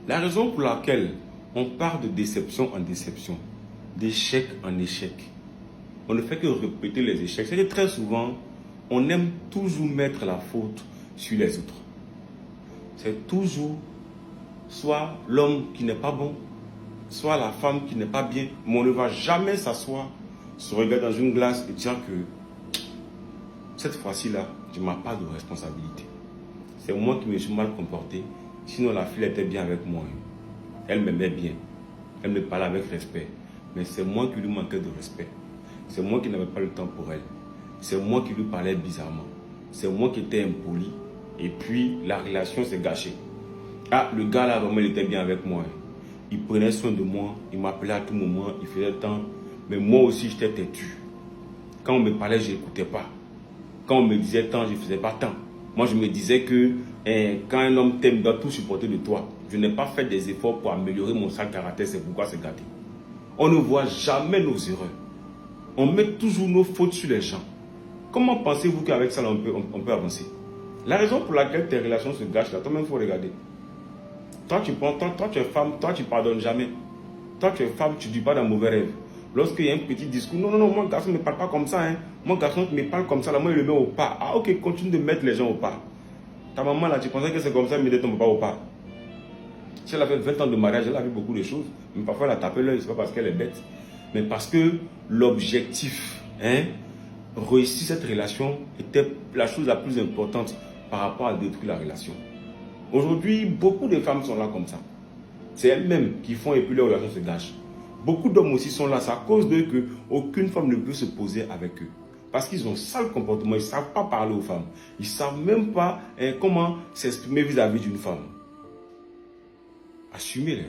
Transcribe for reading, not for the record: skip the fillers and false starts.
La raison pour laquelle on part de déception en déception, d'échec en échec, on ne fait que répéter les échecs, c'est que très souvent, on aime toujours mettre la faute sur les autres. C'est toujours soit l'homme qui n'est pas bon, soit la femme qui n'est pas bien, mais on ne va jamais s'asseoir, se regarder dans une glace et dire que cette fois-ci-là, je n'ai pas de responsabilité. C'est moi qui me suis mal comporté, sinon la fille était bien avec moi. Elle m'aimait bien, elle me parlait avec respect, mais c'est moi qui lui manquais de respect. C'est moi qui n'avais pas le temps pour elle. C'est moi qui lui parlais bizarrement. C'est moi qui étais impoli. Et puis, la relation s'est gâchée. Ah, le gars là, vraiment, il était bien avec moi. Il prenait soin de moi. Il m'appelait à tout moment. Il faisait le temps. Mais moi aussi, j'étais têtu. Quand on me parlait, je n'écoutais pas. Quand on me disait tant, je ne faisais pas tant. Moi, je me disais que quand un homme t'aime, il doit tout supporter de toi. Je n'ai pas fait des efforts pour améliorer mon sale caractère. C'est pourquoi c'est gâté. On ne voit jamais nos erreurs. On met toujours nos fautes sur les gens. Comment pensez-vous qu'avec ça, on peut avancer? La raison pour laquelle tes relations se gâchent, là, toi-même, il faut regarder. Toi, tu es femme, toi, tu ne pardonnes jamais. Toi, tu es femme, tu ne dis pas d'un mauvais rêve. Lorsqu'il y a un petit discours, non, mon garçon ne me parle pas comme ça. Hein. Mon garçon me parle comme ça, là, moi, il le met au pas. Ah, ok, continue de mettre les gens au pas. Ta maman, là, tu pensais que c'est comme ça, mais ne tombe pas au pas. Si elle avait 20 ans de mariage, elle a vu beaucoup de choses. Mais parfois, elle a tapé l'œil, ce n'est pas parce qu'elle est bête. Mais parce que l'objectif, réussir cette relation était la chose la plus importante par rapport à détruire la relation. Aujourd'hui, beaucoup de femmes sont là comme ça. C'est elles-mêmes qui font et puis leur relation se gâche. Beaucoup d'hommes aussi sont là, c'est à cause d'eux qu'aucune femme ne peut se poser avec eux. Parce qu'ils ont ça le comportement, ils ne savent pas parler aux femmes. Ils ne savent même pas comment s'exprimer vis-à-vis d'une femme. Assumez-les.